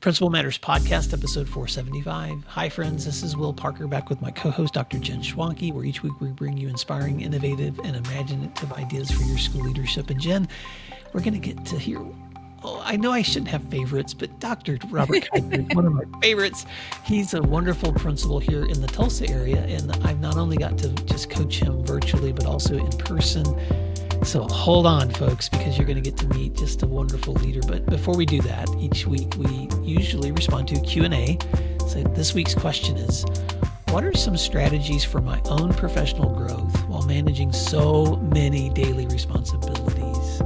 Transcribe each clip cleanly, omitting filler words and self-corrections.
Principal Matters Podcast, episode 475. Hi, friends. This is Will Parker back with my co-host, Dr. Jen Schwanke, where each week we bring you inspiring, innovative, and imaginative ideas for your school leadership. And Jen, we're going to get to hear, I know I shouldn't have favorites, but Dr. Robert Kaiser is one of my favorites. He's a wonderful principal here in the Tulsa area, and I've not only got to just coach him virtually, but also in person. So hold on, folks, because you're going to get to meet just a wonderful leader. But before we do that, each week we usually respond to Q&A. So this week's question is, what are some strategies for my own professional growth while managing so many daily responsibilities?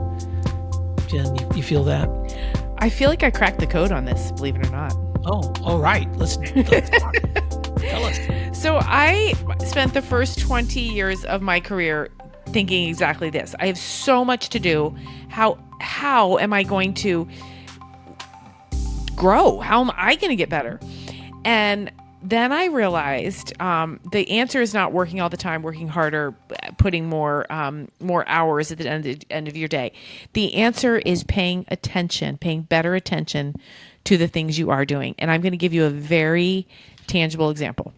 Jen, you feel that? I feel like I cracked the code on this, believe it or not. Oh, all right. Let's talk. Tell us. So I spent the first 20 years of my career thinking exactly this. I have so much to do. How am I going to grow? How am I going to get better? And then I realized the answer is not working all the time, working harder, putting more hours at the end of your day. The answer is paying better attention to the things you are doing. And I'm going to give you a very tangible example.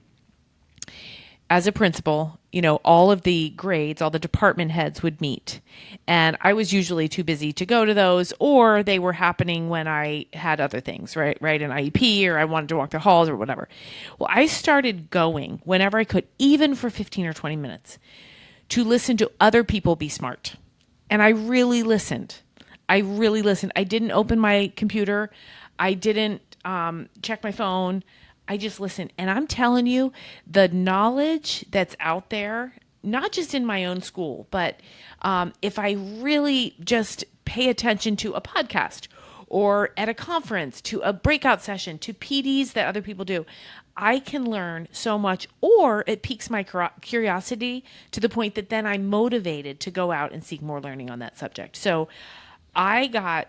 As a principal, all of the grades, all the department heads would meet. And I was usually too busy to go to those, or they were happening when I had other things, right? An IEP, or I wanted to walk the halls or whatever. Well, I started going whenever I could, even for 15 or 20 minutes, to listen to other people be smart. And I really listened. I didn't open my computer. I didn't check my phone. I just listen. And I'm telling you, the knowledge that's out there, not just in my own school, but if I really just pay attention to a podcast or at a conference, to a breakout session, to PDs that other people do, I can learn so much, or it piques my curiosity to the point that then I'm motivated to go out and seek more learning on that subject. So I got,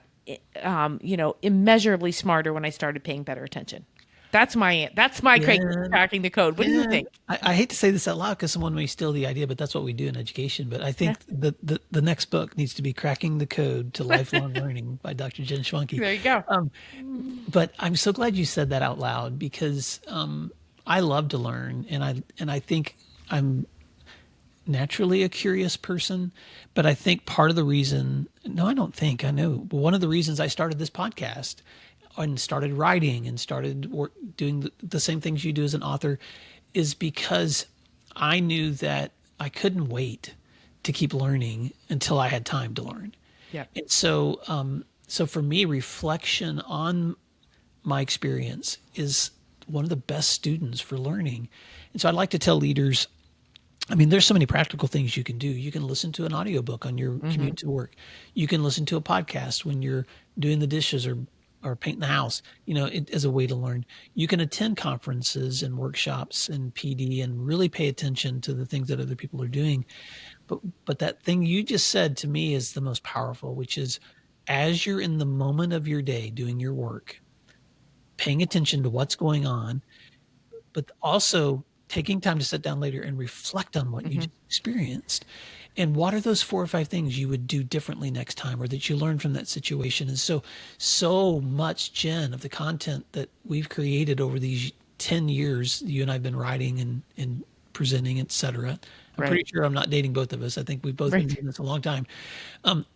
immeasurably smarter when I started paying better attention. That's my cracking the code. What do you think? I hate to say this out loud because someone may steal the idea, but that's what we do in education. But I think the next book needs to be Cracking the Code to Lifelong Learning by Dr. Jen Schwanke. There you go. But I'm so glad you said that out loud because I love to learn, and I think I'm naturally a curious person. But I think part of the reason, I know, but one of the reasons I started this podcast and started writing and started doing the same things you do as an author is because I knew that I couldn't wait to keep learning until I had time to learn. Yeah. And so for me, reflection on my experience is one of the best students for learning. And so I'd like to tell leaders, there's so many practical things you can do. You can listen to an audiobook on your commute to work. You can listen to a podcast when you're doing the dishes or painting the house, as a way to learn. You can attend conferences and workshops and PD and really pay attention to the things that other people are doing. But that thing you just said to me is the most powerful, which is as you're in the moment of your day doing your work, paying attention to what's going on, but also taking time to sit down later and reflect on what you just experienced. And what are those 4 or 5 things you would do differently next time or that you learned from that situation? And so much, Jen, of the content that we've created over these 10 years, you and I have been writing and presenting, et cetera. I'm pretty sure I'm not dating both of us. I think we've both been doing this a long time,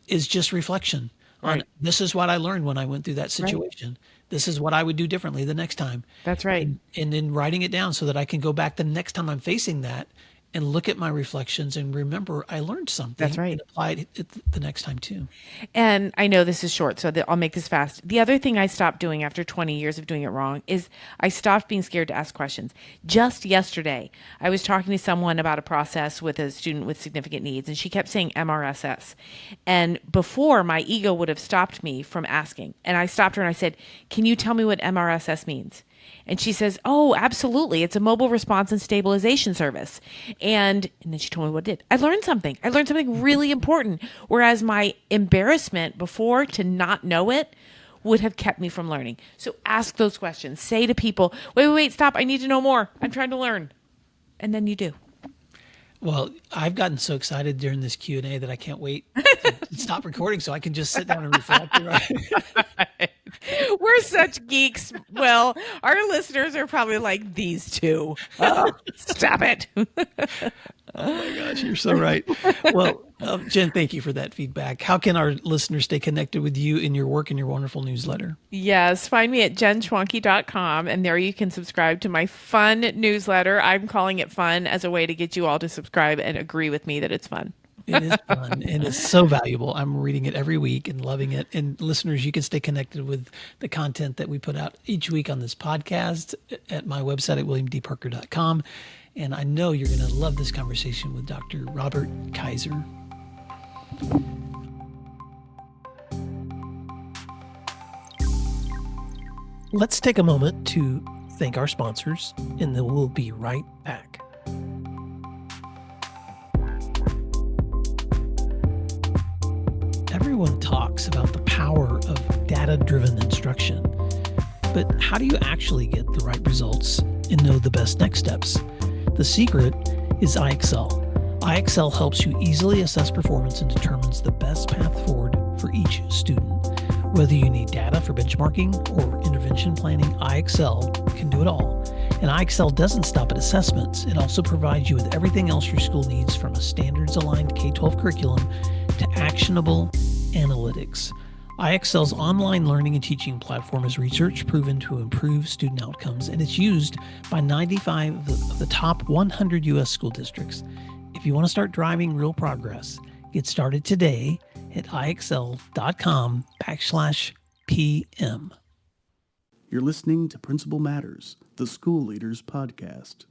is just reflection. On this is what I learned when I went through that situation. This is what I would do differently the next time. That's right. And then writing it down so that I can go back the next time I'm facing that and look at my reflections and remember I learned something. That's right. And apply it the next time too. And I know this is short, so I'll make this fast. The other thing I stopped doing after 20 years of doing it wrong is I stopped being scared to ask questions. Just yesterday, I was talking to someone about a process with a student with significant needs, and she kept saying MRSS. And before, my ego would have stopped me from asking. And I stopped her and I said, "Can you tell me what MRSS means?" And she says, "Oh, absolutely. It's a mobile response and stabilization service." And then she told me what it did. I learned something. Really important. Whereas my embarrassment before to not know it would have kept me from learning. So ask those questions. Say to people, wait, stop. I need to know more. I'm trying to learn. And then you do. Well, I've gotten so excited during this Q&A that I can't wait to stop recording so I can just sit down and reflect. We're such geeks. Well, our listeners are probably like these two. Oh, stop it. Oh my gosh, you're so right. Well, Jen, thank you for that feedback. How can our listeners stay connected with you in your work and your wonderful newsletter? Yes, find me at jenschwanke.com, and there you can subscribe to my fun newsletter. I'm calling it fun as a way to get you all to subscribe and agree with me that it's fun. It is fun and it's so valuable. I'm reading it every week and loving it. And listeners, you can stay connected with the content that we put out each week on this podcast at my website at williamdparker.com. And I know you're going to love this conversation with Dr. Robert Kaiser. Let's take a moment to thank our sponsors, and then we'll be right back. Everyone talks about the power of data-driven instruction, but how do you actually get the right results and know the best next steps? The secret is IXL. IXL helps you easily assess performance and determines the best path forward for each student. Whether you need data for benchmarking or intervention planning, IXL can do it all. And IXL doesn't stop at assessments. It also provides you with everything else your school needs, from a standards-aligned K-12 curriculum to actionable analytics. IXL's online learning and teaching platform is research proven to improve student outcomes, and it's used by 95 of the top 100 U.S. school districts. If you want to start driving real progress, get started today at ixl.com/PM. You're listening to Principal Matters, the School Leaders Podcast.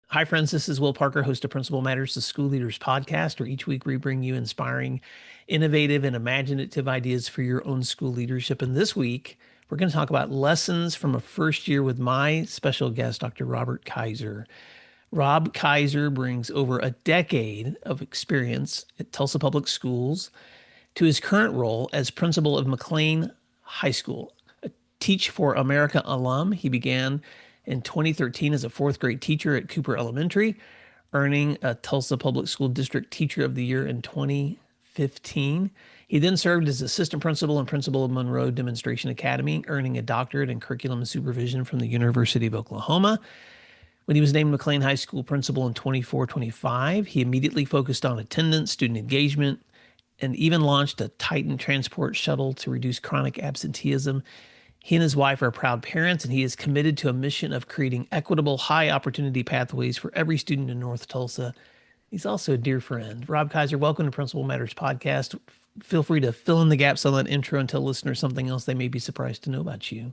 Hi, friends. This is Will Parker, host of Principal Matters, the School Leaders Podcast, where each week we bring you inspiring, innovative, and imaginative ideas for your own school leadership. And this week, we're going to talk about lessons from a first year with my special guest, Dr. Robert Kaiser. Rob Kaiser brings over a decade of experience at Tulsa Public Schools to his current role as principal of McLain High School. A Teach for America alum, he began in 2013 as a fourth grade teacher at Cooper Elementary, earning a Tulsa Public School District Teacher of the Year in 2015. He then served as assistant principal and principal of Monroe Demonstration Academy, earning a doctorate in curriculum supervision from the University of Oklahoma. When he was named McLain High School principal in 24-25, he immediately focused on attendance, student engagement, and even launched a Titan transport shuttle to reduce chronic absenteeism. He and his wife are proud parents, and he is committed to a mission of creating equitable, high-opportunity pathways for every student in North Tulsa. He's also a dear friend. Rob Kaiser, welcome to Principal Matters Podcast. Feel free to fill in the gaps on that intro and tell listeners something else they may be surprised to know about you.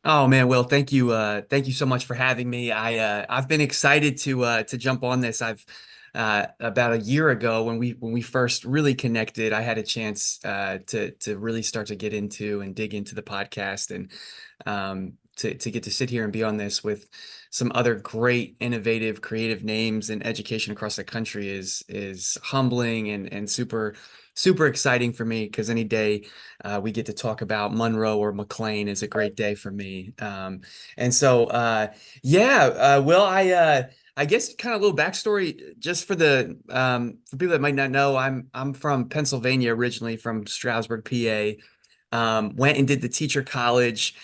Oh man, Will, thank you. Thank you so much for having me. I've been excited to jump on this. I've about a year ago when we first really connected, I had a chance to really start to get into and dig into the podcast, and to get to sit here and be on this with some other great, innovative, creative names in education across the country is humbling and super exciting for me, because any day we get to talk about Monroe or McLain is a great day for me. And so, Will, I guess kind of a little backstory just for the for people that might not know, I'm from Pennsylvania originally, from Stroudsburg, PA. Went and did the teacher college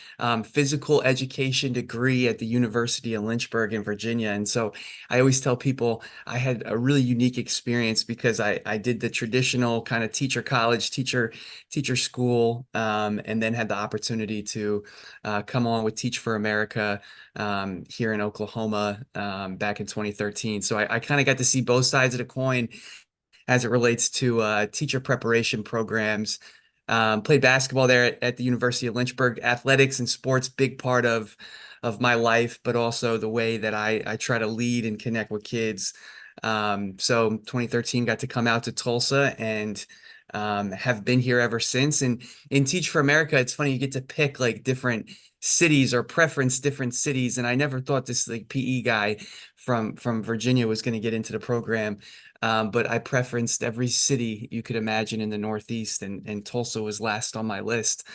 physical education degree at the University of Lynchburg in Virginia. And so I always tell people I had a really unique experience, because I did the traditional kind of teacher college, teacher school, and then had the opportunity to come on with Teach for America here in Oklahoma back in 2013. So I kind of got to see both sides of the coin as it relates to teacher preparation programs. Played basketball there at the University of Lynchburg. Athletics and sports, big part of my life, but also the way that I try to lead and connect with kids. So 2013 got to come out to Tulsa, and have been here ever since. And in Teach for America, it's funny, you get to pick like different cities or preference different cities. And I never thought this like PE guy from Virginia was going to get into the program. But I preferenced every city you could imagine in the Northeast, and Tulsa was last on my list.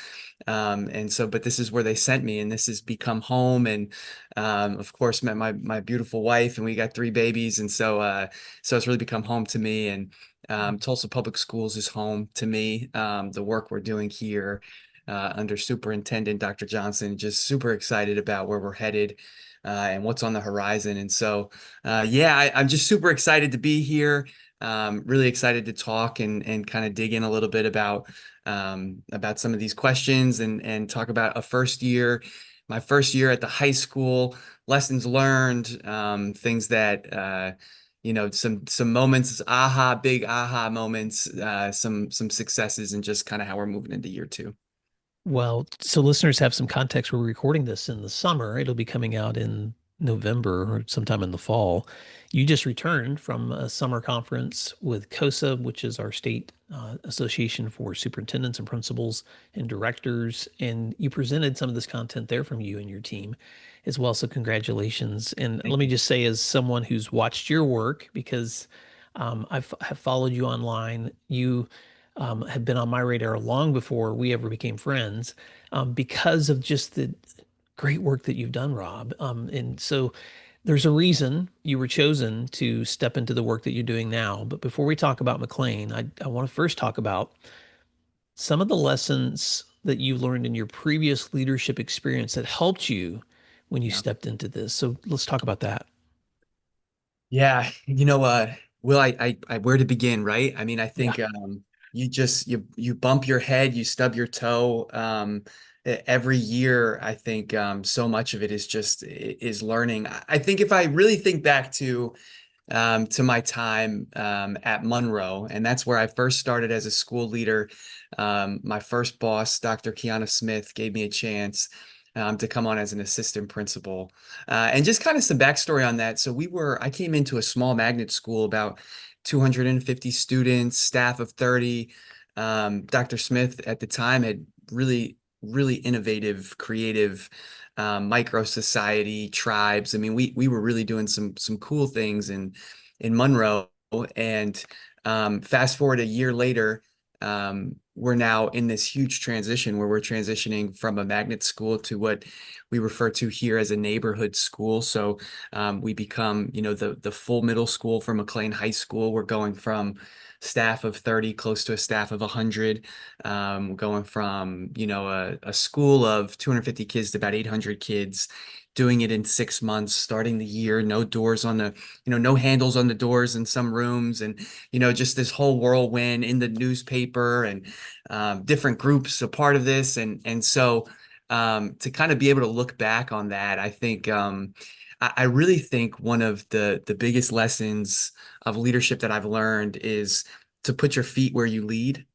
And so, but this is where they sent me, and this has become home. And of course, met my beautiful wife, and we got 3 babies. And so it's really become home to me. And Tulsa Public Schools is home to me. The work we're doing here under Superintendent Dr. Johnson, just super excited about where we're headed and what's on the horizon. And so, yeah, I'm just super excited to be here. Really excited to talk and kind of dig in a little bit about some of these questions and talk about my first year at the high school, lessons learned, things that some moments, big aha moments, some successes, and just kind of how we're moving into year 2. Well, so listeners have some context. We're recording this in the summer. It'll be coming out in November or sometime in the fall. You just returned from a summer conference with COSA, which is our state association for superintendents and principals and directors. And you presented some of this content there from you and your team as well. So congratulations. And let me just say, as someone who's watched your work, because have followed you online, you had been on my radar long before we ever became friends, because of just the great work that you've done, Rob. And so there's a reason you were chosen to step into the work that you're doing now. But before we talk about McLain, I want to first talk about some of the lessons that you learned in your previous leadership experience that helped you when you Yeah. stepped into this. So let's talk about that. Yeah, Will, I where to begin, right? I mean, I Yeah. think you bump your head, you stub your toe. Every year, I think so much of it is learning. I think if I really think back to my time at Monroe, and that's where I first started as a school leader. My first boss, Dr. Kiana Smith, gave me a chance to come on as an assistant principal. And just kind of some backstory on that. So I came into a small magnet school, about 250 students, staff of 30. Dr. Smith at the time had really, really innovative, creative micro society tribes. I mean, we were really doing some cool things in Monroe. And fast forward a year later, we're now in this huge transition where we're transitioning from a magnet school to what we refer to here as a neighborhood school. So we become, the full middle school for McLain High School. We're going from staff of 30 close to a staff of 100, going from a school of 250 kids to about 800 kids, doing it in 6 months, starting the year, no doors on the no handles on the doors in some rooms, and just this whole whirlwind in the newspaper, and different groups a part of this. And so to kind of be able to look back on that, I think I really think one of the biggest lessons of leadership that I've learned is to put your feet where you lead.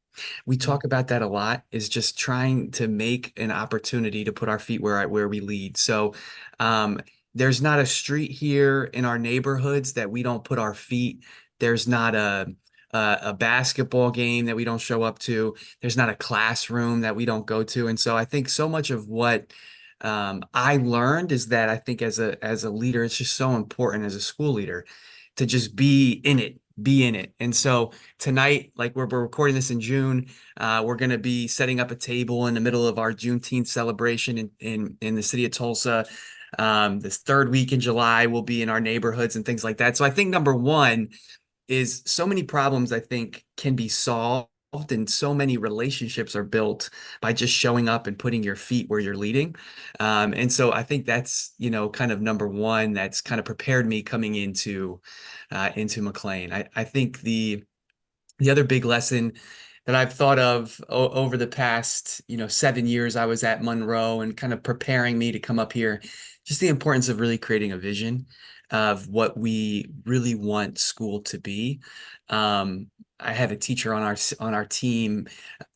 We talk about that a lot, is just trying to make an opportunity to put our feet where we lead. So there's not a street here in our neighborhoods that we don't put our feet. There's not a basketball game that we don't show up to. There's not a classroom that we don't go to. And so I think so much of what I learned is that I think as a leader, it's just so important as a school leader to just be in it. And so tonight, like we're recording this in June, we're going to be setting up a table in the middle of our Juneteenth celebration in the city of Tulsa. This third week in July, we'll be in our neighborhoods and things like that. So I think number one is, so many problems I think can be solved, and so many relationships are built by just showing up and putting your feet where you're leading. And so I think that's, kind of number one, that's kind of prepared me coming into McLain. I think the other big lesson that I've thought of over the past, 7 years I was at Monroe, and kind of preparing me to come up here, just the importance of really creating a vision of what we really want school to be. I have a teacher on our team,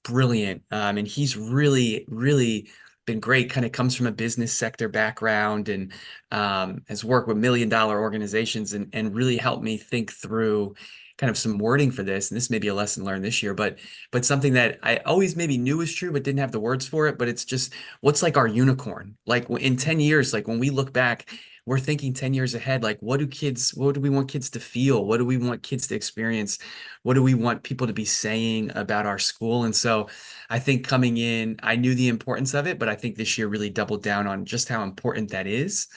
brilliant, and he's really, really been great. Kind of comes from a business sector background, and has worked with $1 million organizations, and really helped me think through kind of some wording for this, and this may be a lesson learned this year, but something that I always maybe knew was true, but didn't have the words for it. But it's just, what's like our unicorn? Like in 10 years, like when we look back, we're thinking 10 years ahead. Like, what do we want kids to feel? What do we want kids to experience? What do we want people to be saying about our school? And so I think coming in, I knew the importance of it, but I think this year really doubled down on just how important that is.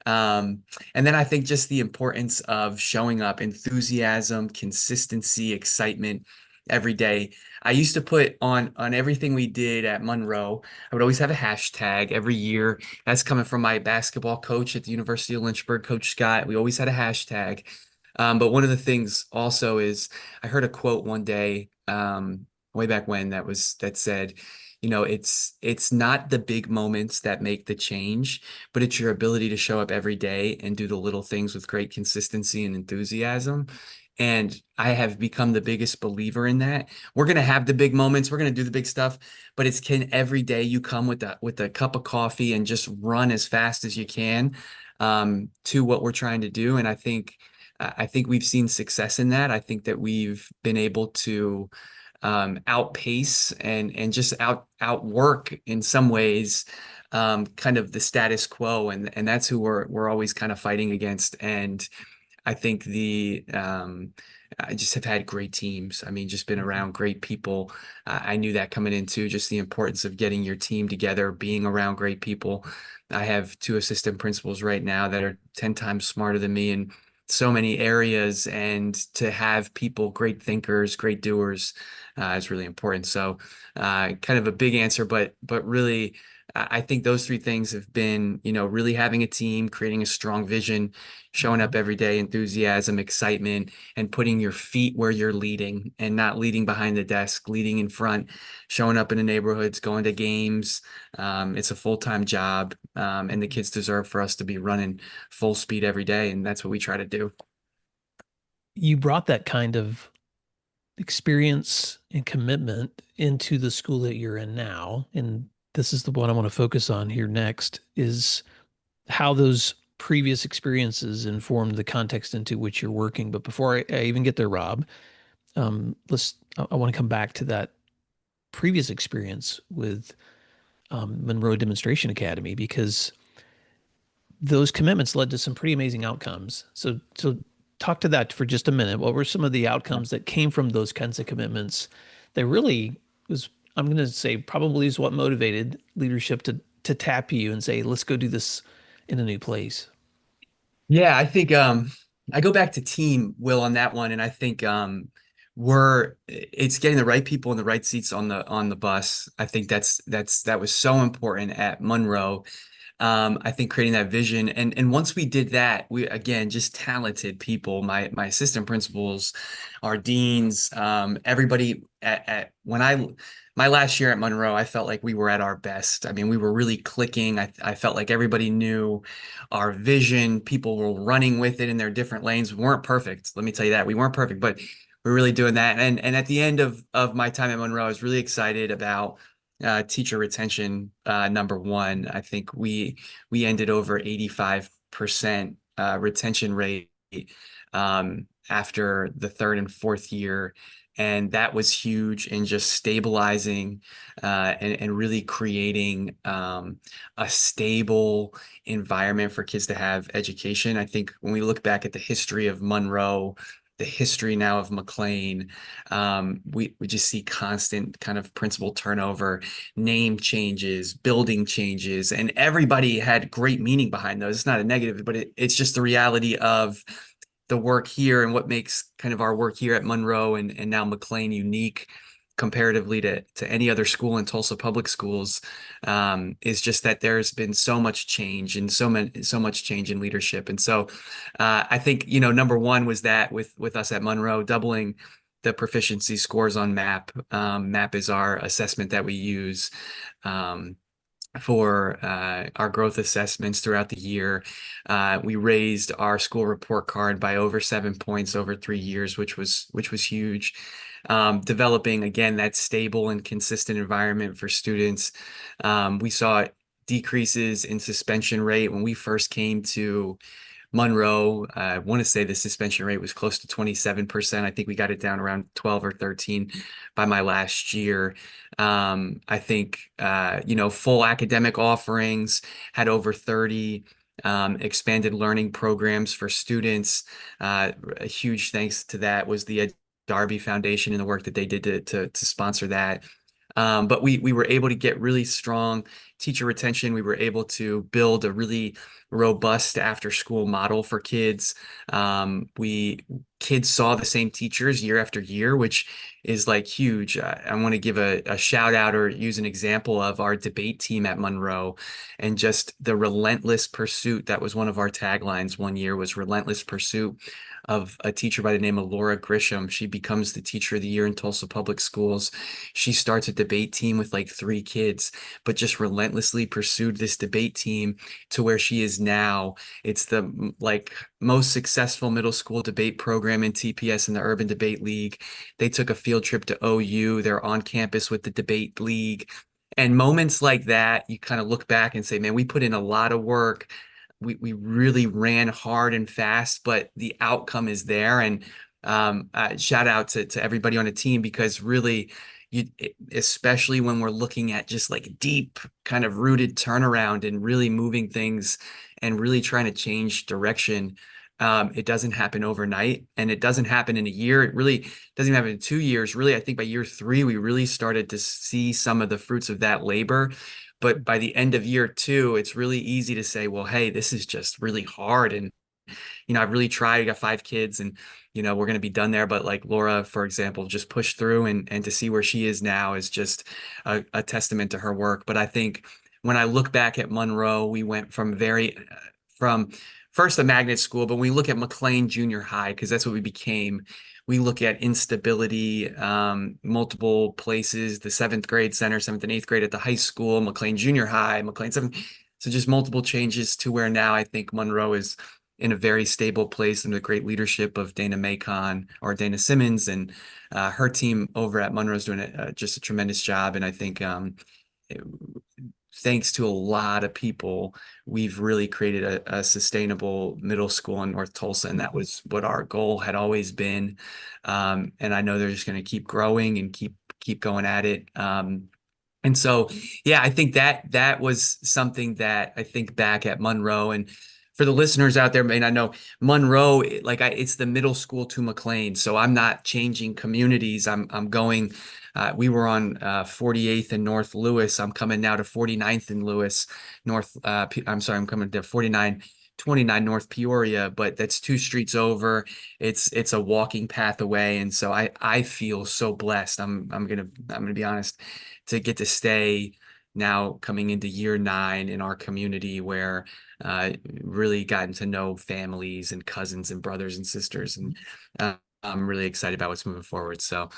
And then I think just the importance of showing up, enthusiasm, consistency, excitement every day. I used to put on everything we did at Monroe, I would always have a hashtag every year. That's coming from my basketball coach at the University of Lynchburg, Coach Scott. We always had a hashtag. But one of the things also is I heard a quote one day, way back when, that said, it's not the big moments that make the change, but it's your ability to show up every day and do the little things with great consistency and enthusiasm. And I have become the biggest believer in that. We're going to have the big moments. We're going to do the big stuff, but can every day you come with a cup of coffee and just run as fast as you can, to what we're trying to do. And I think we've seen success in that. I think that we've been able to outpace and just outwork in some ways, kind of the status quo, and that's who we're always kind of fighting against. And I think I just have had great teams. I mean, just been around great people. I knew that coming into just the importance of getting your team together, being around great people. I have 2 assistant principals right now that are 10 times smarter than me in so many areas, and to have people, great thinkers, great doers, is really important. So, kind of a big answer, but really, I think those 3 things have been, really having a team, creating a strong vision, showing up every day, enthusiasm, excitement, and putting your feet where you're leading and not leading behind the desk, leading in front, showing up in the neighborhoods, going to games. It's a full-time job, and the kids deserve for us to be running full speed every day, and that's what we try to do. You brought that kind of experience and commitment into the school that you're in now. And this is the one I want to focus on here next, is how those previous experiences informed the context into which you're working. But before I even get there, Rob, I want to come back to that previous experience with Monroe Demonstration Academy, because those commitments led to some pretty amazing outcomes. So talk to that for just a minute. What were some of the outcomes that came from those kinds of commitments that really was, I'm going to say, probably is what motivated leadership to tap you and say, let's go do this in a new place? Yeah, I think I go back to team, Will, on that one, and I think it's getting the right people in the right seats on the bus. I think that was so important at Monroe. I think creating that vision, and once we did that, we again just talented people. My assistant principals, our deans, everybody at my last year at Monroe, I felt like we were at our best. I mean, we were really clicking. I felt like everybody knew our vision. People were running with it in their different lanes. We weren't perfect. Let me tell you that. We weren't perfect, but we're really doing that. And at the end of my time at Monroe, I was really excited about teacher retention, number 1. I think we ended over 85% retention rate after the 3rd and 4th year. And that was huge in just stabilizing and really creating a stable environment for kids to have education. I think when we look back at the history of Monroe, the history now of McLain, we just see constant kind of principal turnover, name changes, building changes, and everybody had great meaning behind those. It's not a negative, but it's just the reality of the work here and what makes kind of our work here at Monroe and now McLain unique comparatively to any other school in Tulsa Public Schools, is just that there's been so much change and so much change in leadership. And so I think, number 1 was that with us at Monroe, doubling the proficiency scores on MAP. MAP is our assessment that we use for our growth assessments throughout the year. We raised our school report card by over 7 points over 3 years, which was huge. Developing, again, that stable and consistent environment for students. We saw decreases in suspension rate when we first came to Monroe, I want to say the suspension rate was close to 27%. I think we got it down around 12 or 13 by my last year. I think, full academic offerings, had over 30 expanded learning programs for students. A huge thanks to that was the Darby Foundation and the work that they did to sponsor that. But we were able to get really strong teacher retention. We were able to build a really robust after school model for kids. Kids saw the same teachers year after year, which is like huge. I want to give a shout out or use an example of our debate team at Monroe and just the relentless pursuit. That was one of our taglines one year, was relentless pursuit of a teacher by the name of Laura Grisham. She becomes the teacher of the year in Tulsa Public Schools. She starts a debate team with like 3 kids, but just relentlessly pursued this debate team to where she is now. It's the most successful middle school debate program in TPS in the Urban Debate League. They took a field trip to OU. They're on campus with the debate league. And moments like that, you kind of look back and say, man, we put in a lot of work. We really ran hard and fast, but the outcome is there. And shout out to everybody on the team, because really, especially when we're looking at just like deep kind of rooted turnaround and really moving things and really trying to change direction, it doesn't happen overnight, and it doesn't happen in a year. It really doesn't even happen in 2 years. Really, I think by year 3, we really started to see some of the fruits of that labor. But by the end of year 2, it's really easy to say, well, hey, this is just really hard. And, I've really tried. I got 5 kids and, we're going to be done there. But like Laura, for example, just pushed through, and to see where she is now is just a testament to her work. But I think when I look back at Monroe, we went from first a magnet school, but when we look at McLain Junior High, because that's what we became. We look at instability, multiple places, the 7th grade center, 7th and 8th grade at the high school, McLain Junior High, McLain 7th. So just multiple changes to where now I think Monroe is in a very stable place under the great leadership of Dana Simmons, and her team over at Monroe is doing just a tremendous job. And I think thanks to a lot of people, we've really created a sustainable middle school in North Tulsa. And that was what our goal had always been. And I know they're just going to keep growing and keep going at it. And so, yeah, I think that was something that I think back at Monroe. And for the listeners out there may not know, Monroe, it's the middle school to McLain. So I'm not changing communities. I'm going. We were on 48th and North Lewis. I'm coming now to 49th and Lewis. I'm coming to 29 North Peoria, but that's 2 streets over. It's a walking path away, and so I feel so blessed. I'm gonna be honest, to get to stay now coming into year 9 in our community, where really gotten to know families and cousins and brothers and sisters, and I'm really excited about what's moving forward. So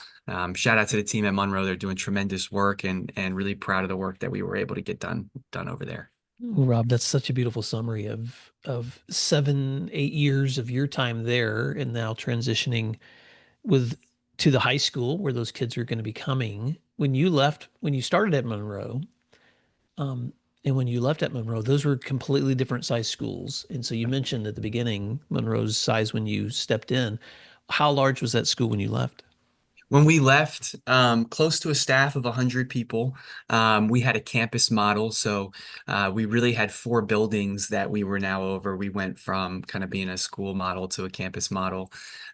shout out to the team at Monroe. They're doing tremendous work, and really proud of the work that we were able to get done over there. Well, Rob, that's such a beautiful summary of 7, 8 years of your time there, and now transitioning to the high school where those kids are going to be coming. When you started at Monroe, and when you left at Monroe, those were completely different size schools. And so you mentioned at the beginning Monroe's size when you stepped in. How large was that school when you left? When we left, close to a staff of 100 people. We had a campus model. So we really had 4 buildings that we were now over. We went from kind of being a school model to a campus model.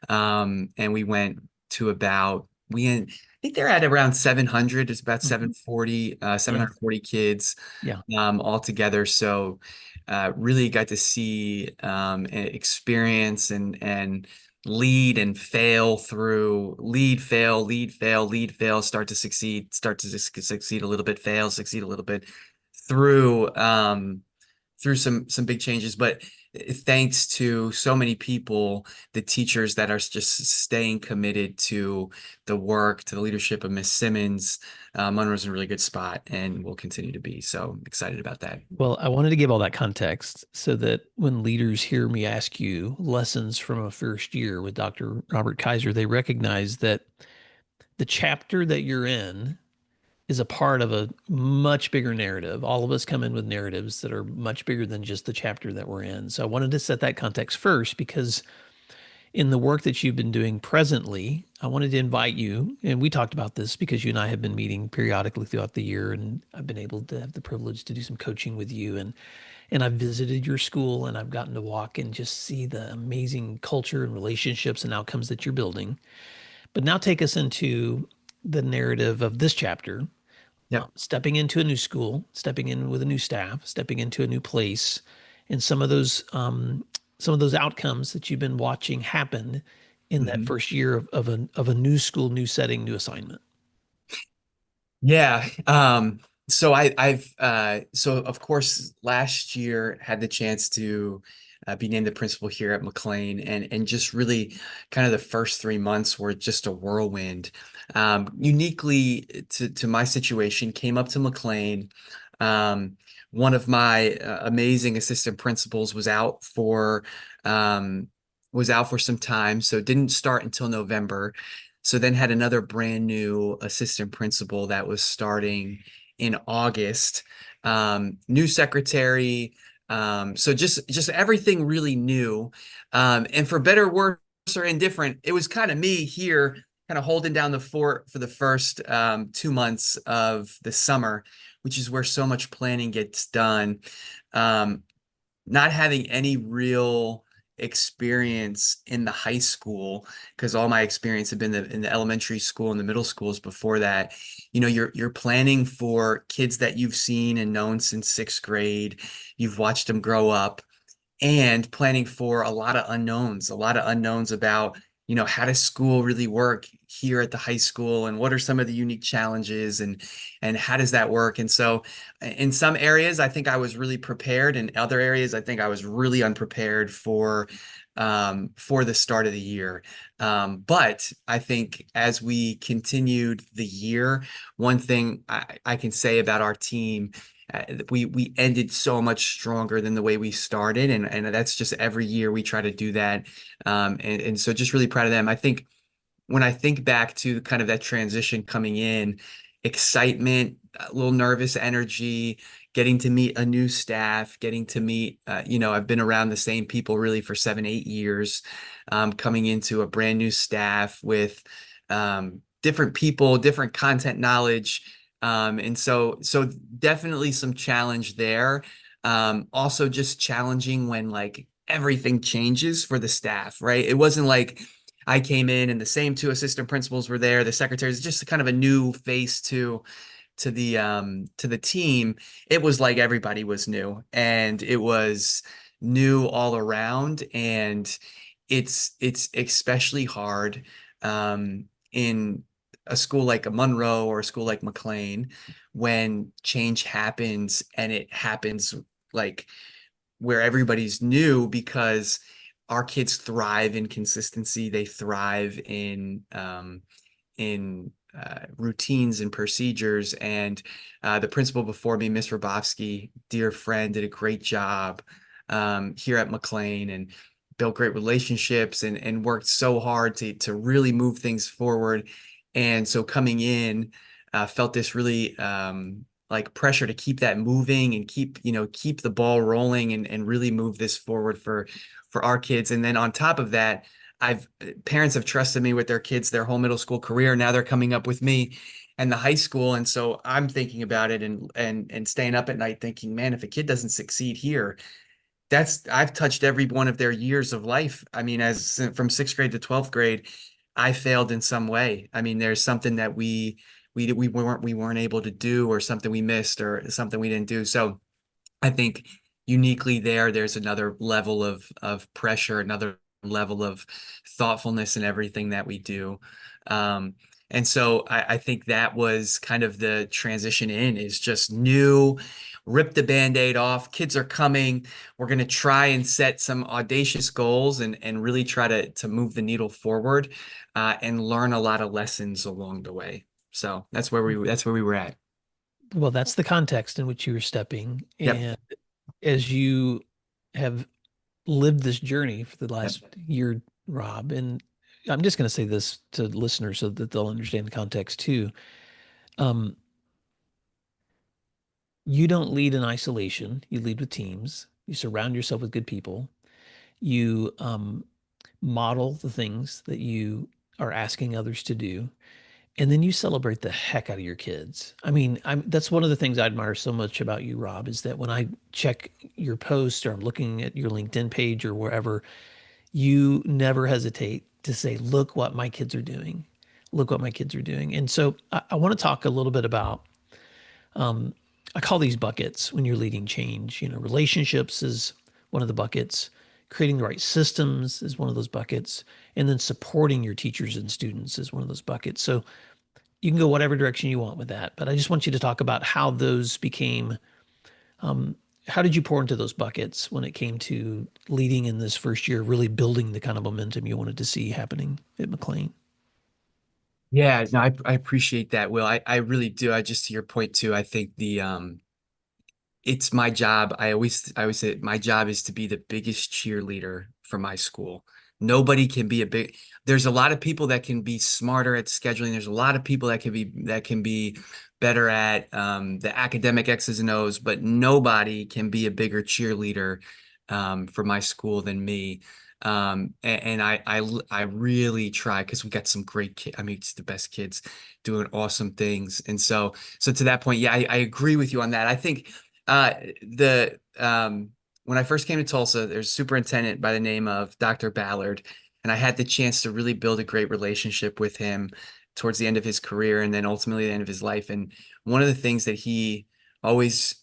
And we went to I think they're at around 700. It's about 740 kids all together. So really got to see experience and lead and fail through lead, fail, lead, fail, lead, fail, start to succeed a little bit, fail, succeed a little bit through some big changes. But thanks to so many people, the teachers that are just staying committed to the work, to the leadership of Miss Simmons, Monroe's in a really good spot and will continue to be. So excited about that. Well, I wanted to give all that context so that when leaders hear me ask you lessons from a first year with Dr. Robert Kaiser, they recognize that the chapter that you're in is a part of a much bigger narrative. All of us come in with narratives that are much bigger than just the chapter that we're in. So I wanted to set that context first because in the work that you've been doing presently, I wanted to invite you, and we talked about this because you and I have been meeting periodically throughout the year, and I've been able to have the privilege to do some coaching with you, and I've visited your school, and I've gotten to walk and just see the amazing culture and relationships and outcomes that you're building. But now take us into the narrative of this chapter, Yep. stepping into a new school, stepping in with a new staff, stepping into a new place, and some of those outcomes that you've been watching happen in that Mhm. first year of a new school, new setting, new assignment. Yeah. So so of course last year had the chance to be named the principal here at McLean, and just really kind of the first 3 months were just a whirlwind. Uniquely to my situation, came up to McLean. Um, One of my amazing assistant principals was out for some time, so didn't start until November. So then had another brand new assistant principal that was starting in August. New secretary. So just everything really new. And for better, worse, or indifferent, it was kind of me here, kind of holding down the fort for the first 2 months of the summer, which is where so much planning gets done. Um, Not having any real experience in the high school, because all my experience had been in the elementary school and the middle schools before that. You're planning for kids that you've seen and known since sixth grade. You've watched them grow up, and planning for a lot of unknowns about, how does school really work here at the high school, and what are some of the unique challenges, and how does that work? And so in some areas, I think I was really prepared. In other areas, I think I was really unprepared for the start of the year. But I think as we continued the year, one thing I can say about our team, we ended so much stronger than the way we started, and that's just every year we try to do that. And so just really proud of them. I think when I think back to kind of that transition coming in, excitement, a little nervous energy, getting to meet a new staff, getting to meet, I've been around the same people really for 7, 8 years, coming into a brand new staff with different people, different content knowledge. And so definitely some challenge there. Also just challenging when like everything changes for the staff, right? It wasn't like I came in and the same two assistant principals were there, the secretaries, just kind of a new face to the team. It was like everybody was new, and it was new all around. And it's especially hard in a school like a Monroe or a school like McLean, when change happens, and it happens like where everybody's new, because our kids thrive in consistency. They thrive in routines and procedures. And the principal before me, Miss Rabovsky, dear friend, did a great job here at McLean, and built great relationships, and worked so hard to really move things forward. And so coming in, felt this really like pressure to keep that moving, and keep the ball rolling, and really move this forward for our kids. And then on top of that, parents have trusted me with their kids their whole middle school career. Now they're coming up with me and the high school. And so I'm thinking about it, and staying up at night thinking, man, if a kid doesn't succeed here, I've touched every one of their years of life. I mean, as from sixth grade to 12th grade, I failed in some way. I mean, there's something that we weren't able to do, or something we missed, or something we didn't do. So I think uniquely there's another level of pressure, another level of thoughtfulness in everything that we do. And so I think that was kind of the transition is just new, rip the Band-Aid off. Kids are coming. We're going to try and set some audacious goals, and really try to move the needle forward, and learn a lot of lessons along the way. So that's where we were at. Well, that's the context in which you were stepping. Yep. And as you have lived this journey for the Yep. last year, Rob, and I'm just going to say this to listeners so that they'll understand the context too. Um, You don't lead in isolation. You lead with teams. You surround yourself with good people. You model the things that you are asking others to do. And then you celebrate the heck out of your kids. I mean, that's one of the things I admire so much about you, Rob, is that when I check your post or I'm looking at your LinkedIn page or wherever, you never hesitate to say, look what my kids are doing. Look what my kids are doing. And so I want to talk a little bit about, I call these buckets when you're leading change. Relationships is one of the buckets. Creating the right systems is one of those buckets. And then supporting your teachers and students is one of those buckets. So you can go whatever direction you want with that. But I just want you to talk about how those became, how did you pour into those buckets when it came to leading in this first year, really building the kind of momentum you wanted to see happening at McLain? Yeah, no, I appreciate that, Will. I really do. I just to your point too, I think it's my job. I always say my job is to be the biggest cheerleader for my school. Nobody can be there's a lot of people that can be smarter at scheduling. There's a lot of people that can be better at the academic X's and O's, but nobody can be a bigger cheerleader for my school than me. And I really try because we got some great kids. I mean, it's the best kids doing awesome things. And so to that point, yeah, I agree with you on that. I think the when I first came to Tulsa, there's a superintendent by the name of Dr. Ballard, and I had the chance to really build a great relationship with him towards the end of his career and then ultimately the end of his life. And one of the things that he always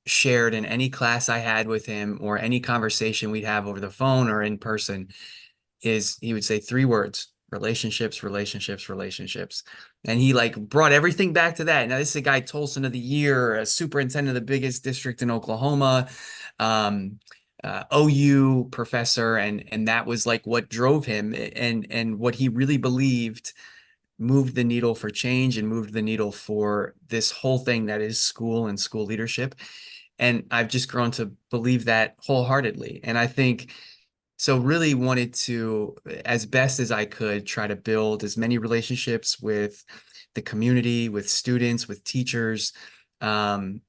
shared in any class I had with him or any conversation we'd have over the phone or in person is he would say three words: relationships, relationships, relationships. And he like brought everything back to that. Now, this is a guy, Tolson of the Year, a superintendent of the biggest district in Oklahoma, um, OU professor, and that was like what drove him and what he really believed moved the needle for change and moved the needle for this whole thing that is school and school leadership. And I've just grown to believe that wholeheartedly. And I think so really wanted to, as best as I could, try to build as many relationships with the community, with students, with teachers, and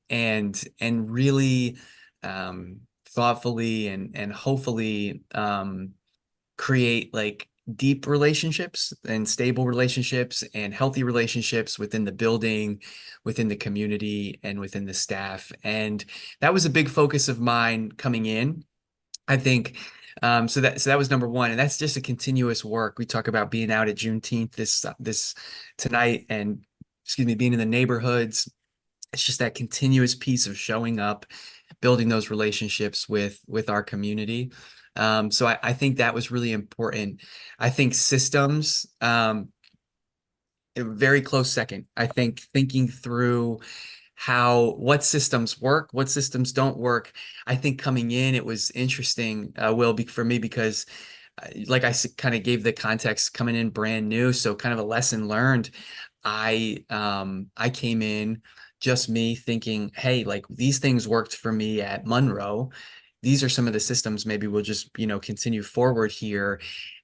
really thoughtfully and hopefully create like deep relationships and stable relationships and healthy relationships within the building, within the community, and within the staff. And that was a big focus of mine coming in. I think so that was number one, and that's just a continuous work. We talk about being out at Juneteenth this tonight, and excuse me, being in the neighborhoods. It's just that continuous piece of showing up, building those relationships with our community. So I think that was really important. I think systems, a very close second. I think thinking through what systems work, what systems don't work. I think coming in, it was interesting, Will, for me, because like I kind of gave the context coming in brand new. So kind of a lesson learned. I came in just me thinking, hey, like these things worked for me at Monroe. These are some of the systems maybe we'll just, continue forward here.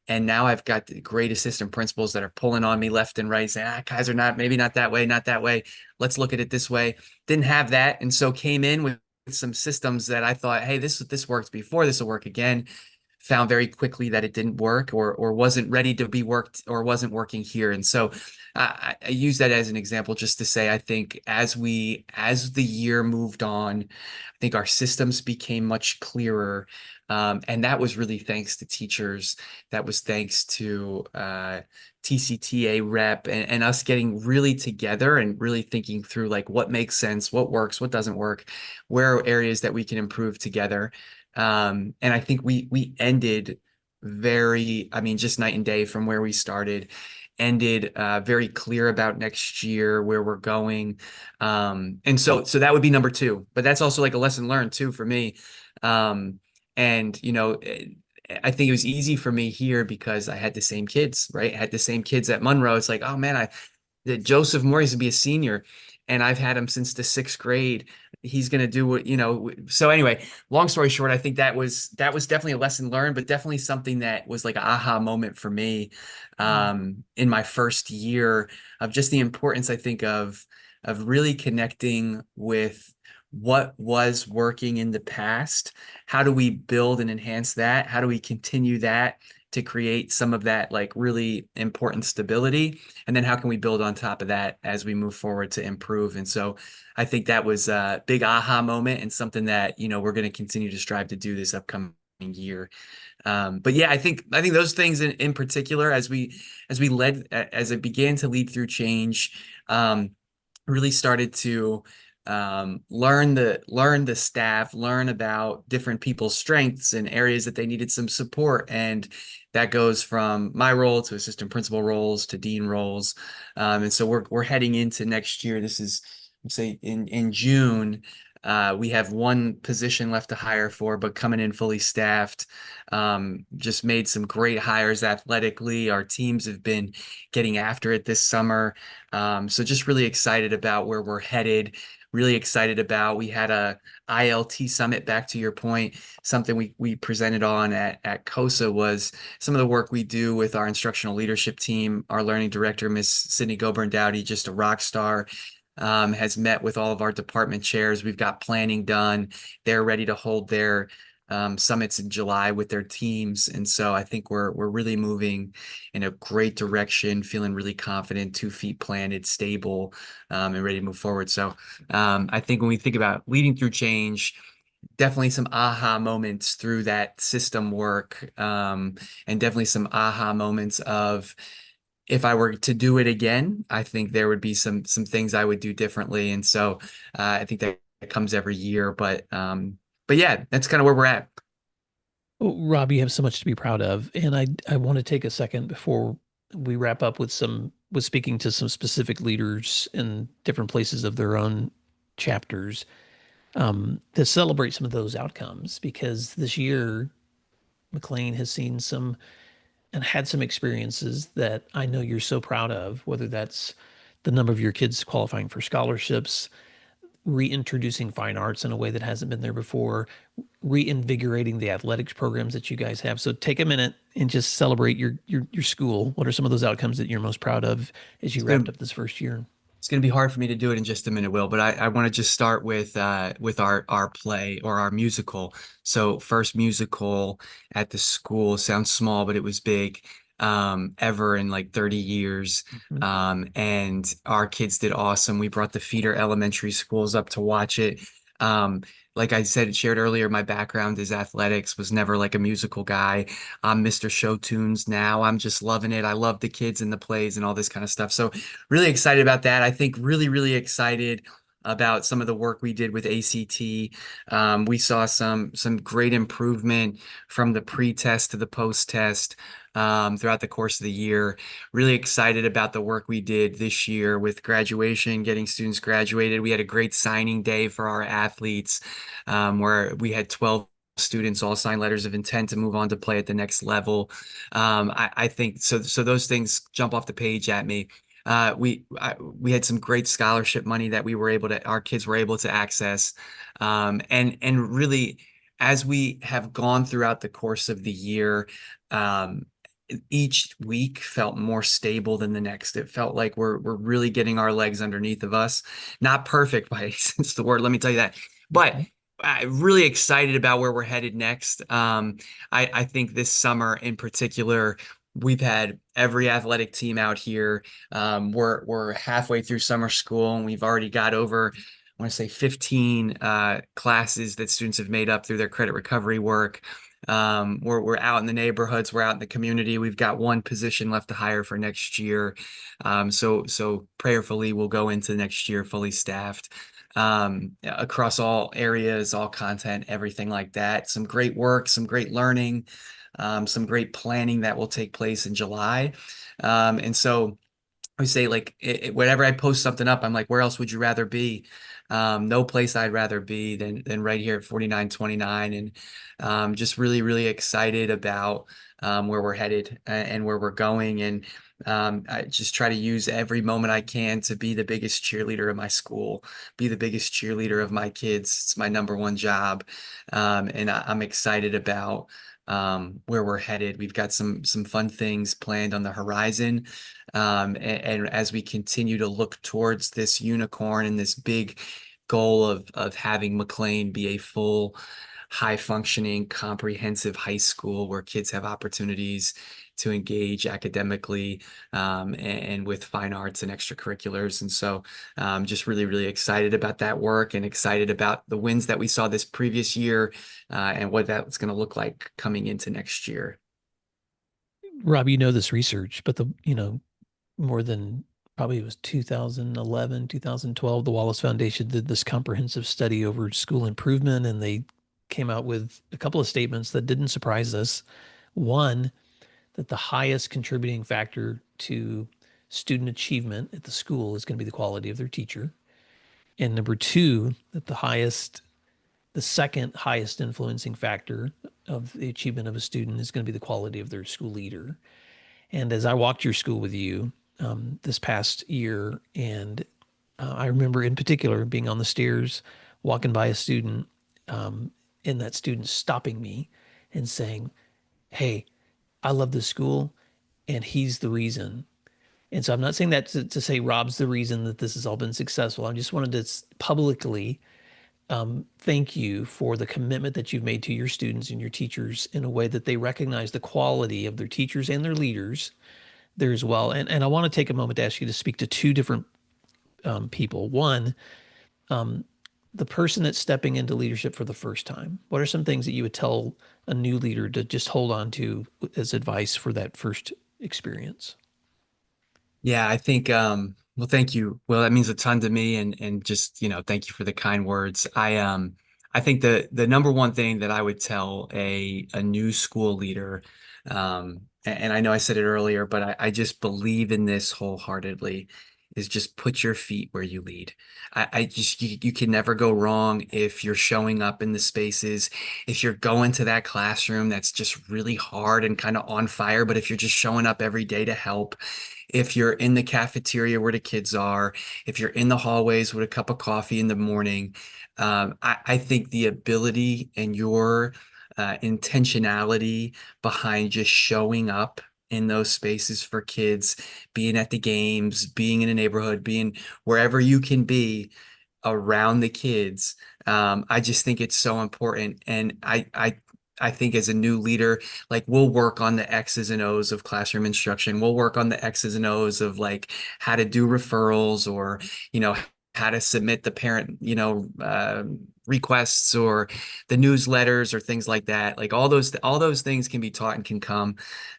And now I've got the great assistant principals that are pulling on me left and right, saying, Kaiser, maybe not that way, not that way. Let's look at it this way. Didn't have that. And so came in with some systems that I thought, hey, this worked before, this will work again. Found very quickly that it didn't work or wasn't ready to be worked or wasn't working here. And so I use that as an example just to say, I think as the year moved on, I think our systems became much clearer. And that was really thanks to teachers. That was thanks to TCTA rep and us getting really together and really thinking through like what makes sense, what works, what doesn't work, where are areas that we can improve together. And I think we ended just night and day from where we started, ended very clear about next year, where we're going. And so that would be number two, but that's also like a lesson learned too for me. And I think it was easy for me here because I had the same kids, right? I had the same kids at Monroe. It's like, oh man, Joseph Morris to be a senior, and I've had him since the sixth grade. He's going to do what, so anyway, long story short, I think that was definitely a lesson learned, but definitely something that was like an aha moment for me in my first year of just the importance, I think, of really connecting with what was working in the past? How do we build and enhance that? How do we continue that to create some of that like really important stability? And then how can we build on top of that as we move forward to improve? And so I think that was a big aha moment and something that, we're going to continue to strive to do this upcoming year. But yeah, I think those things in particular, as it began to lead through change, really started to learn the staff, learn about different people's strengths and areas that they needed some support. And that goes from my role to assistant principal roles to dean roles. And so we're heading into next year. This is, say, in June. We have one position left to hire for, but coming in fully staffed. Just made some great hires athletically. Our teams have been getting after it this summer. So just really excited about where we're headed. Really excited about, we had a ILT summit, back to your point. Something we presented on at COSA was some of the work we do with our instructional leadership team. Our learning director, Miss Sydney Goburn Dowdy, just a rock star. Has met with all of our department chairs. We've got planning done. They're ready to hold their summits in July with their teams. And so I think we're really moving in a great direction, feeling really confident, 2 feet planted, stable, and ready to move forward. So I think when we think about leading through change, definitely some aha moments through that system work, and definitely some aha moments of, if I were to do it again, I think there would be some things I would do differently. And so I think that comes every year. But yeah, that's kind of where we're at. Oh, Rob, you have so much to be proud of. And I want to take a second before we wrap up with speaking to some specific leaders in different places of their own chapters, to celebrate some of those outcomes, because this year McLain has seen some and had some experiences that I know you're so proud of, whether that's the number of your kids qualifying for scholarships, reintroducing fine arts in a way that hasn't been there before, reinvigorating the athletics programs that you guys have. So take a minute and just celebrate your school. What are some of those outcomes that you're most proud of as you wrapped up this first year? It's going to be hard for me to do it in just a minute, Will, but I want to just start with our play, or our musical. So first musical at the school. Sounds small, but it was big, ever in like 30 years. And our kids did awesome. We brought the feeder elementary schools up to watch it. Like I shared earlier, my background is athletics, was never like a musical guy. I'm Mr. Show Tunes now. I'm just loving it. I love the kids and the plays and all this kind of stuff. So really excited about that. I think really, really excited about some of the work we did with ACT. We saw some great improvement from the pre-test to the post-test throughout the course of the year. Really excited about the work we did this year with graduation, getting students graduated. We had a great signing day for our athletes, where we had 12 students all sign letters of intent to move on to play at the next level. I think so those things jump off the page at me. We had some great scholarship money that our kids were able to access. And really, as we have gone throughout the course of the year, each week felt more stable than the next. It felt like we're really getting our legs underneath of us. Not perfect by any sense of the word, let me tell you that. But really excited about where we're headed next. I think this summer in particular, we've had every athletic team out here. We're halfway through summer school, and we've already got over, I want to say 15 classes that students have made up through their credit recovery work. We're out in the neighborhoods, we're out in the community. We've got one position left to hire for next year. So prayerfully we'll go into next year fully staffed, across all areas, all content, everything like that. Some great work, some great learning, some great planning that will take place in July. And so I say, like, whenever I post something up, I'm like, where else would you rather be? No place I'd rather be than right here at 4929. And just really, really excited about where we're headed and where we're going. And I just try to use every moment I can to be the biggest cheerleader of my school, be the biggest cheerleader of my kids. It's my number one job. And I'm excited about where we're headed. We've got some fun things planned on the horizon. And as we continue to look towards this unicorn and this big goal of having McLain be a full, high functioning, comprehensive high school where kids have opportunities to engage academically, and with fine arts and extracurriculars. And so just really, really excited about that work and excited about the wins that we saw this previous year, and what that's going to look like coming into next year. Rob, you know this research, but more than probably it was 2011, 2012, the Wallace Foundation did this comprehensive study over school improvement, and they came out with a couple of statements that didn't surprise us. One, that the highest contributing factor to student achievement at the school is going to be the quality of their teacher. And number two, that the second highest influencing factor of the achievement of a student is going to be the quality of their school leader. And as I walked your school with you this past year, and I remember in particular being on the stairs, walking by a student, and that student stopping me and saying, "Hey, I love this school, and he's the reason." And so I'm not saying that to say Rob's the reason that this has all been successful. I just wanted to publicly thank you for the commitment that you've made to your students and your teachers in a way that they recognize the quality of their teachers and their leaders there as well. And I want to take a moment to ask you to speak to two different people. One, the person that's stepping into leadership for the first time. What are some things that you would tell a new leader to just hold on to as advice for that first experience? Yeah, I think well, thank you. Well, that means a ton to me, and just, thank you for the kind words. I think the number one thing that I would tell a new school leader, and I know I said it earlier, but I just believe in this wholeheartedly, is just put your feet where you lead. I just you can never go wrong if you're showing up in the spaces, if you're going to that classroom that's just really hard and kind of on fire, but if you're just showing up every day to help, if you're in the cafeteria where the kids are, if you're in the hallways with a cup of coffee in the morning, I think the ability and your intentionality behind just showing up in those spaces for kids, being at the games, being in a neighborhood, being wherever you can be around the kids. I just think it's so important. And I think as a new leader, like, we'll work on the X's and O's of classroom instruction. We'll work on the X's and O's of like how to do referrals, or, how to submit the parent, requests, or the newsletters, or things like that. Like all those things can be taught and can come.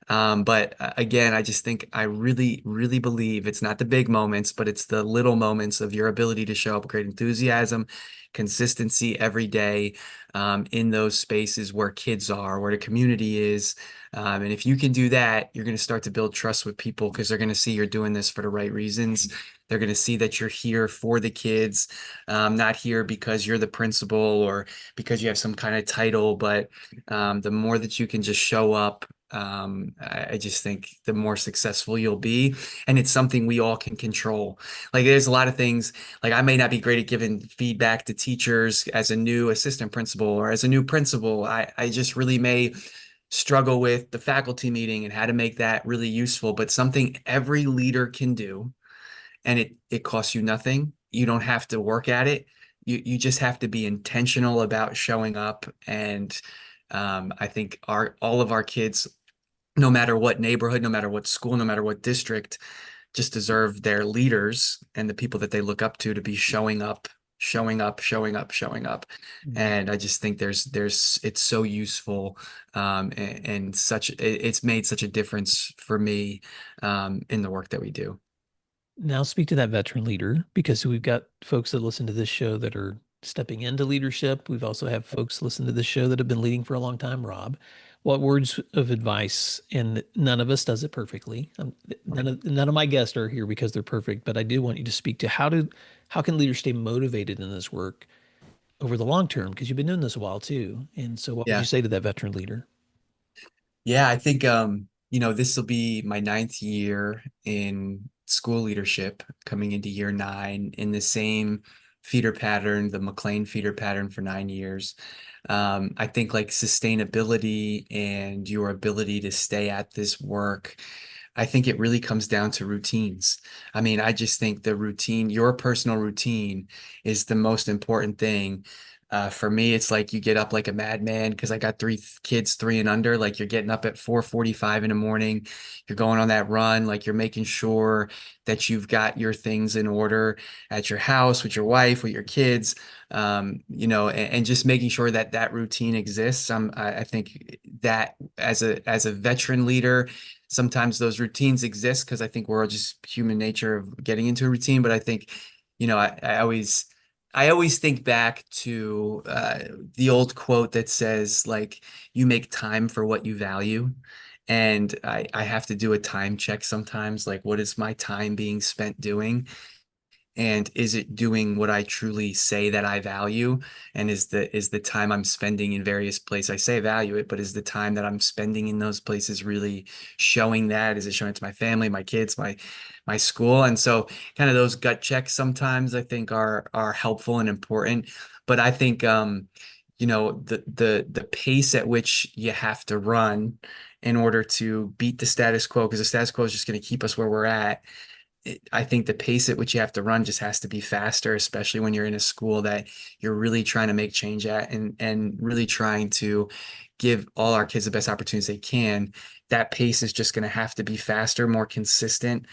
But again, I just think I really, really believe it's not the big moments, but it's the little moments of your ability to show up with great enthusiasm, consistency every day, in those spaces where kids are, where the community is. And if you can do that, you're going to start to build trust with people, because they're going to see you're doing this for the right reasons. They're going to see that you're here for the kids, not here because you're the principal or because you have some kind of title. But the more that you can just show up, I just think the more successful you'll be. And it's something we all can control. Like, there's a lot of things, like, I may not be great at giving feedback to teachers as a new assistant principal or as a new principal. I just really may struggle with the faculty meeting and how to make that really useful, but something every leader can do. And it costs you nothing. You don't have to work at it. You just have to be intentional about showing up. And I think all of our kids, no matter what neighborhood, no matter what school, no matter what district, just deserve their leaders and the people that they look up to be showing up, showing up, showing up, showing up. And I just think it's so useful, and it's made such a difference for me, in the work that we do. Now speak to that veteran leader, because we've got folks that listen to this show that are stepping into leadership. We've also have folks listen to this show that have been leading for a long time. Rob, what words of advice? And none of us does it perfectly. None of my guests are here because they're perfect, but I do want you to speak to how can leaders stay motivated in this work over the long term? Because you've been doing this a while too. And so what would Yeah. you say to that veteran leader? Yeah, I think, this will be my ninth year in school leadership, coming into year 9 in the same feeder pattern, the McLain feeder pattern, for 9 years. I think, like, sustainability and your ability to stay at this work, I think it really comes down to routines. I mean, I just think the routine, your personal routine is the most important thing. For me, it's like you get up like a madman because I got three kids, 3 and under. Like you're getting up at 4:45 in the morning. You're going on that run. Like you're making sure that you've got your things in order at your house with your wife, with your kids, and just making sure that that routine exists. I think that as a veteran leader, sometimes those routines exist because I think we're all just human nature of getting into a routine. But I think, I always think back to the old quote that says, like, you make time for what you value. And I have to do a time check sometimes, like, what is my time being spent doing? And is it doing what I truly say that I value? And is the time I'm spending in various places, I say I value it, but is the time that I'm spending in those places really showing that? Is it showing it to my family, my kids, my school? And so kind of those gut checks sometimes I think are helpful and important. But I think the pace at which you have to run in order to beat the status quo, because the status quo is just going to keep us where we're at. I think the pace at which you have to run just has to be faster, especially when you're in a school that you're really trying to make change at, and really trying to give all our kids the best opportunities they can. That pace is just going to have to be faster, more consistent.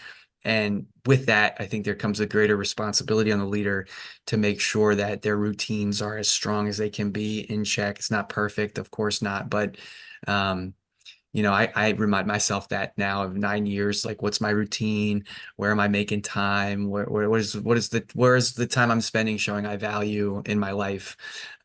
And with that, I think there comes a greater responsibility on the leader to make sure that their routines are as strong as they can be, in check. It's not perfect, of course not, but I remind myself that now of 9 years, like, what's my routine? Where am I making time? Where is the time I'm spending showing I value in my life?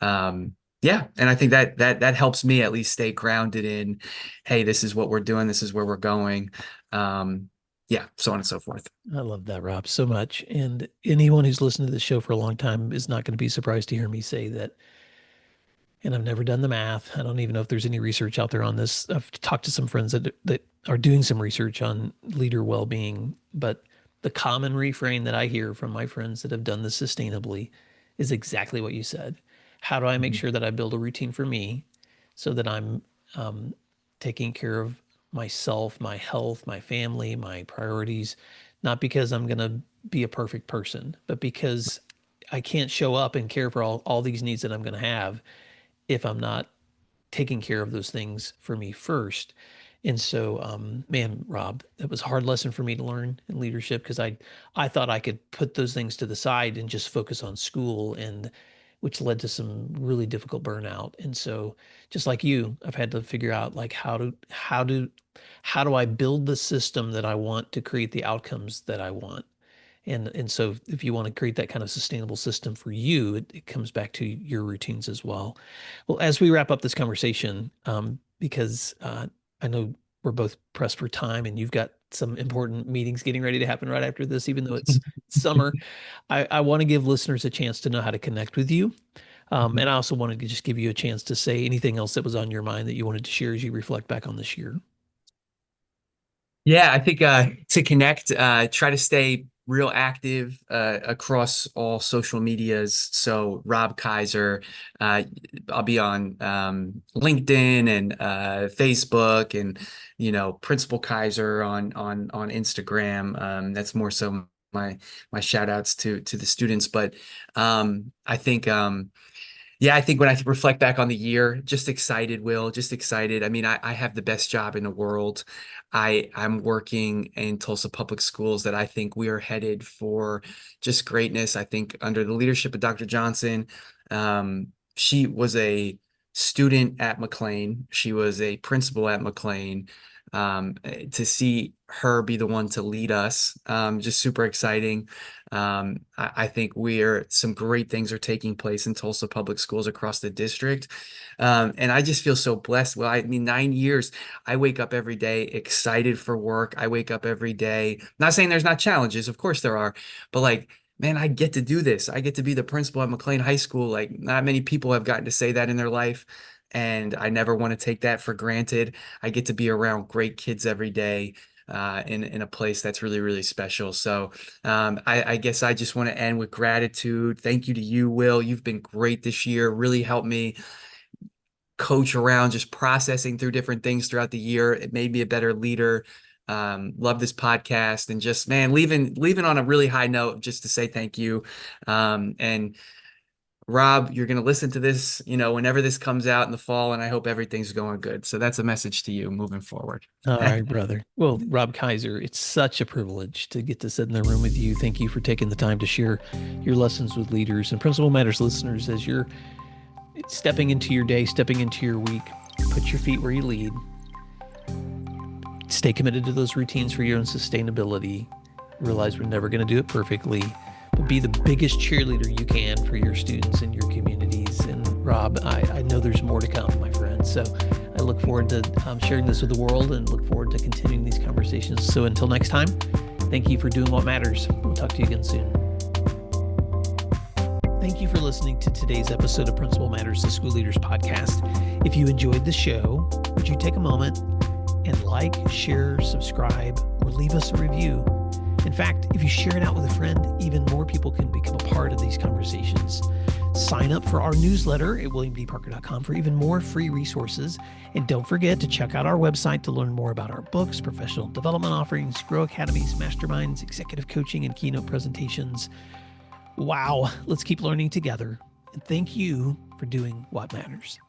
Yeah. And I think that helps me at least stay grounded in, hey, this is what we're doing. This is where we're going. Yeah. So on and so forth. I love that, Rob, so much. And anyone who's listened to this show for a long time is not going to be surprised to hear me say that. And I've never done the math. I don't even know if there's any research out there on this. I've talked to some friends that are doing some research on leader well-being, but the common refrain that I hear from my friends that have done this sustainably is exactly what you said. How do I make sure that I build a routine for me so that I'm taking care of myself, my health, my family, my priorities, not because I'm going to be a perfect person, but because I can't show up and care for all these needs that I'm going to have if I'm not taking care of those things for me first. And so, man, Rob, that was a hard lesson for me to learn in leadership, because I thought I could put those things to the side and just focus on school, and which led to some really difficult burnout. And so, just like you, I've had to figure out, like, how do I build the system that I want to create the outcomes that I want. And so if you want to create that kind of sustainable system for you, it comes back to your routines as well. Well, as we wrap up this conversation, because I know we're both pressed for time and you've got some important meetings getting ready to happen right after this, even though it's summer, I want to give listeners a chance to know how to connect with you. And I also wanted to just give you a chance to say anything else that was on your mind that you wanted to share as you reflect back on this year. Yeah, I think to connect, try to stay real active across all social medias. So Rob Kaiser, I'll be on LinkedIn and Facebook, and Principal Kaiser on Instagram. That's more so my shout outs to the students. But I think yeah, I think when I reflect back on the year, just excited, Will, just excited. I mean, I have the best job in the world. I'm working in Tulsa Public Schools, that I think we are headed for just greatness. I think under the leadership of Dr. Johnson, she was a student at McLain. She was a principal at McLain. To see her be the one to lead us, just super exciting. I think some great things are taking place in Tulsa Public Schools across the district. And I just feel so blessed. Well, I mean, 9 years, I wake up every day excited for work. I wake up every day, not saying there's not challenges, of course there are, but like, man, I get to do this. I get to be the principal at McLain High School. Like, not many people have gotten to say that in their life. And I never want to take that for granted. I get to be around great kids every day, in a place that's really, really special. So I guess I just want to end with gratitude. Thank you to you, Will. You've been great this year. Really helped me coach around just processing through different things throughout the year. It made me a better leader. Love this podcast, and just, man, leaving on a really high note, just to say thank you. And Rob, you're going to listen to this, whenever this comes out in the fall, and I hope everything's going good. So that's a message to you moving forward. All right, brother. Well, Rob Kaiser, it's such a privilege to get to sit in the room with you. Thank you for taking the time to share your lessons with leaders and Principal Matters listeners as you're stepping into your day, stepping into your week. Put your feet where you lead. Stay committed to those routines for your own sustainability. Realize we're never going to do it perfectly, but be the biggest cheerleader you can for your students and your communities. And Rob, I know there's more to come, my friend. So I look forward to sharing this with the world and look forward to continuing these conversations. So until next time, thank you for doing what matters. We'll talk to you again soon. Thank you for listening to today's episode of Principal Matters, the School Leaders Podcast. If you enjoyed the show, would you take a moment and like, share, subscribe, or leave us a review? In fact, if you share it out with a friend, even more people can become a part of these conversations. Sign up for our newsletter at williamdparker.com for even more free resources. And don't forget to check out our website to learn more about our books, professional development offerings, Grow Academies, masterminds, executive coaching, and keynote presentations. Wow, let's keep learning together. And thank you for doing what matters.